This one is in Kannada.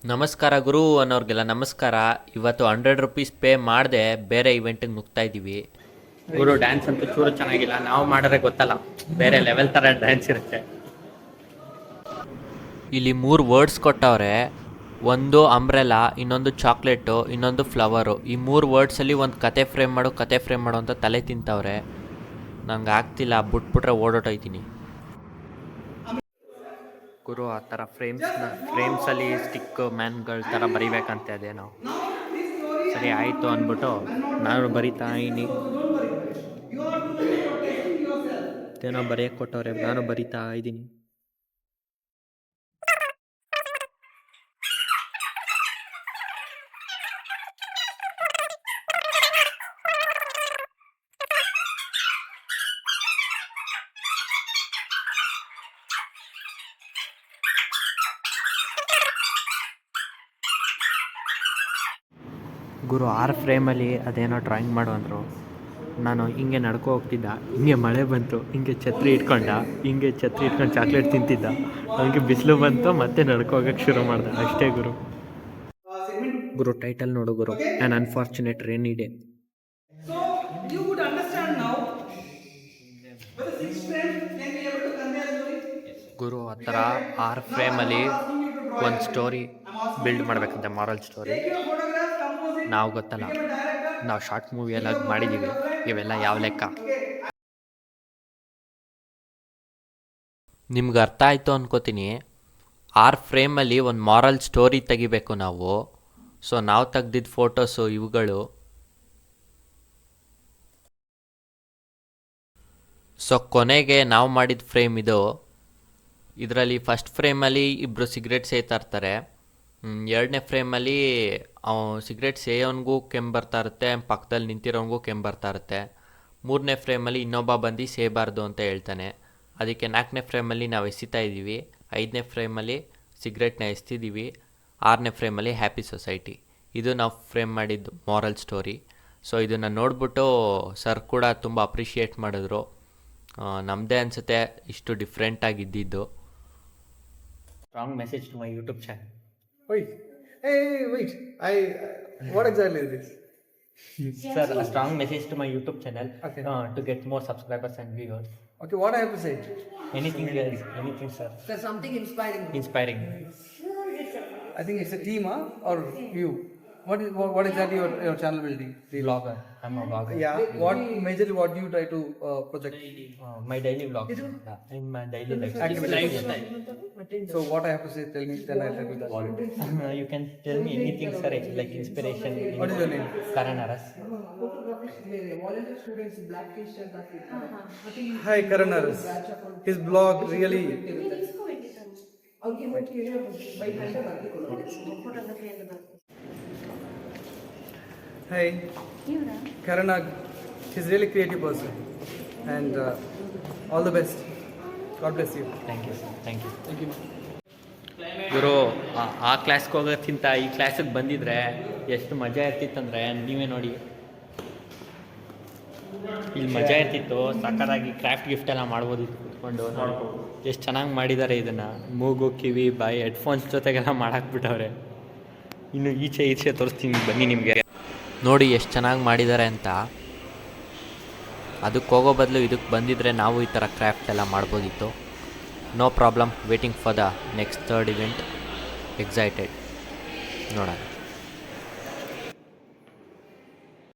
ನಮಸ್ಕಾರ ಗುರು ಅನ್ನೋರಿಗೆಲ್ಲ ನಮಸ್ಕಾರ. ಇವತ್ತು 100 ರೂಪೀಸ್ ಪೇ ಮಾಡದೆ ಬೇರೆ ಇವೆಂಟಿಗೆ ನುಗ್ತಾ ಇದ್ದೀವಿ. ಗುರು ಡ್ಯಾನ್ಸ್ ಅಂತೂ ಚೂರು ಚೆನ್ನಾಗಿಲ್ಲ, ನಾವು ಮಾಡಿದ್ರೆ ಗೊತ್ತಲ್ಲ ಬೇರೆ ಲೆವೆಲ್ ಥರ ಡ್ಯಾನ್ಸ್ ಇರುತ್ತೆ. ಇಲ್ಲಿ 3 ವರ್ಡ್ಸ್ ಕೊಟ್ಟವ್ರೆ. ಒಂದು ಅಂಬ್ರೆಲಾ, ಇನ್ನೊಂದು ಚಾಕ್ಲೇಟು, ಇನ್ನೊಂದು ಫ್ಲವರು. ಈ 3 ವರ್ಡ್ಸಲ್ಲಿ ಒಂದು ಕತೆ ಫ್ರೇಮ್ ಮಾಡು ಅಂತ ತಲೆ ತಿಂತವ್ರೆ. ನಂಗೆ ಆಗ್ತಿಲ್ಲ, ಬಿಟ್ಬಿಟ್ರೆ ಓಡೋಟೋಯ್ತೀನಿ. ಗುರು ಆ ಥರ ಫ್ರೇಮ್ಸಲ್ಲಿ ಸ್ಟಿಕ್ ಮ್ಯಾನ್ಗಳ ಥರ ಬರಿಬೇಕಂತೆ. ಅದೇನೋ ಸರಿ ಆಯಿತು ಅಂದ್ಬಿಟ್ಟು ನಾನು ಬರಿತಾ ಇದ್ದೀನಿ. ಏನೋ ಬರೆಯಕ್ಕೆ ಕೊಟ್ಟವ್ರೆ, ನಾನು ಬರಿತಾ ಇದ್ದೀನಿ. ಗುರು 6 ಫ್ರೇಮಲ್ಲಿ ಅದೇನೋ ಡ್ರಾಯಿಂಗ್ ಮಾಡು ಅಂದರು. ನಾನು ಹಿಂಗೆ ನಡ್ಕೊ ಹೋಗ್ತಿದ್ದ, ಹಿಂಗೆ ಮಳೆ ಬಂತು, ಹಿಂಗೆ ಛತ್ರಿ ಇಟ್ಕೊಂಡು ಚಾಕ್ಲೇಟ್ ತಿಂತಿದ್ದ. ಅವನಿಗೆ ಬಿಸಿಲು ಬಂತು, ಮತ್ತೆ ನಡ್ಕೊ ಹೋಗಕ್ಕೆ ಶುರು ಮಾಡ್ದೆ. ಅಷ್ಟೇ ಗುರು ಟೈಟಲ್ ನೋಡು ಗುರು, ಆ್ಯನ್ ಅನ್ಫಾರ್ಚುನೇಟ್ ರೇನಿ ಡೇ. ಗುರು ಆ ಥರ 6 ಫ್ರೇಮಲ್ಲಿ ಒಂದು ಸ್ಟೋರಿ ಬಿಲ್ಡ್ ಮಾಡಬೇಕಂತೆ, ಮಾರಲ್ ಸ್ಟೋರಿ. ನಾವು ಗೊತ್ತಲ್ಲ, ನಾವು ಶಾರ್ಟ್ ಮೂವಿ ಎಲ್ಲ ಮಾಡಿದ್ದೀವಿ, ಇವೆಲ್ಲ ಯಾವ ಲೆಕ್ಕ? ನಿಮ್ಗೆ ಅರ್ಥ ಆಯಿತು ಅನ್ಕೋತೀನಿ. 6 ಫ್ರೇಮಲ್ಲಿ ಒಂದು ಮಾರಲ್ ಸ್ಟೋರಿ ತೆಗಿಬೇಕು ನಾವು. ಸೊ ನಾವು ತೆಗ್ದಿದ್ದ ಫೋಟೋಸು ಇವುಗಳು. ಸೊ ಕೊನೆಗೆ ನಾವು ಮಾಡಿದ ಫ್ರೇಮ್ ಇದು. ಇದರಲ್ಲಿ ಫಸ್ಟ್ ಫ್ರೇಮಲ್ಲಿ ಇಬ್ಬರು ಸಿಗರೇಟ್ ಸೇಯ್ತಾ ಇರ್ತಾರೆ. 2ನೇ ಫ್ರೇಮಲ್ಲಿ ಸಿಗರೇಟ್ ಸೇಯೋನ್ಗೂ ಕೆಮ್ಮು ಬರ್ತಾ ಇರುತ್ತೆ, ಪಕ್ಕದಲ್ಲಿ ನಿಂತಿರೋನ್ಗೂ ಕೆಮ್ಮು ಬರ್ತಾ ಇರುತ್ತೆ. 3ನೇ ಫ್ರೇಮಲ್ಲಿ ಇನ್ನೊಬ್ಬ ಬಂದು ಸೇಯಬಾರ್ದು ಅಂತ ಹೇಳ್ತಾನೆ. ಅದಕ್ಕೆ 4ನೇ ಫ್ರೇಮಲ್ಲಿ ನಾವು ಎಸಿತಾ ಇದ್ದೀವಿ. 5ನೇ ಫ್ರೇಮಲ್ಲಿ ಸಿಗರೇಟ್ನ ಎಸ್ತಿದ್ದೀವಿ. 6ನೇ ಫ್ರೇಮಲ್ಲಿ ಹ್ಯಾಪಿ ಸೊಸೈಟಿ. ಇದು ನಾವು ಫ್ರೇಮ್ ಮಾಡಿದ್ದು ಮಾರಲ್ ಸ್ಟೋರಿ. ಸೊ ಇದನ್ನು ನೋಡ್ಬಿಟ್ಟು ಸರ್ ಕೂಡ ತುಂಬ ಅಪ್ರಿಷಿಯೇಟ್ ಮಾಡಿದ್ರು. ನಮ್ಮದೇ ಅನಿಸುತ್ತೆ ಇಷ್ಟು ಡಿಫ್ರೆಂಟಾಗಿದ್ದಿದ್ದು. Strong message to my YouTube channel. Wait. What exactly is this? Sir, a strong message to my YouTube channel. Okay. To get more subscribers and viewers. Okay, what I have to say? Anything else? Anything, sir? Sir, something inspiring. Inspiring. I think it's a team, or you? What exactly your channel will be? Vlogger. I'm a vlogger. Yeah. Majorly what do you try to project? My daily vlogs. In my daily life. Lifestyle. So what I have to say? Tell me. Then I'll tell you that. You can tell me anything, sir. Like inspiration. What is your name? Karan Aras. Volunteer students, black t-shirt. Hi, Karan Aras. His blog really. Hi, Karanag. He's really creative person, and all the best. God bless you. Thank you, sir. Thank you. Thank you. ಗುರು ಆ ಕ್ಲಾಸ್ಗೆ ಹೋಗೋಕ್ಕಿಂತ ಈ ಕ್ಲಾಸಿಗೆ ಬಂದಿದ್ರೆ ಎಷ್ಟು ಮಜಾ ಇರ್ತಿತ್ತಂದರೆ ನೀವೇ ನೋಡಿ. ಇಲ್ಲಿ ಮಜಾ ಇರ್ತಿತ್ತು, ಸಕ್ಕತ್ತಾಗಿ ಕ್ರಾಫ್ಟ್ ಗಿಫ್ಟ್ ಎಲ್ಲ ಮಾಡ್ಬೋದಿತ್ತು ಕೂತ್ಕೊಂಡು. ನೋಡಿ ಎಷ್ಟು ಚೆನ್ನಾಗಿ ಮಾಡಿದ್ದಾರೆ ಇದನ್ನು. ಮೂಗು, ಕಿವಿ, ಬಾಯಿ, ಹೆಡ್ಫೋನ್ಸ್ ಜೊತೆಗೆಲ್ಲ ಮಾಡಾಕ್ಬಿಟ್ಟವ್ರೆ. ಇನ್ನು ಈಚೆ ತೋರಿಸ್ತೀನಿ ಬನ್ನಿ ನಿಮಗೆ. ನೋಡಿ ಎಷ್ಟು ಚೆನ್ನಾಗಿ ಮಾಡಿದ್ದಾರೆ ಅಂತ. ಅದಕ್ಕೆ ಹೋಗೋ ಬದಲು ಇದಕ್ಕೆ ಬಂದಿದ್ದರೆ ನಾವು ಈ ಥರ ಕ್ರಾಫ್ಟ್ ಎಲ್ಲ ಮಾಡ್ಬೋದಿತ್ತು. No problem, waiting for the next 3rd event. Excited, ನೋಡೋಣ.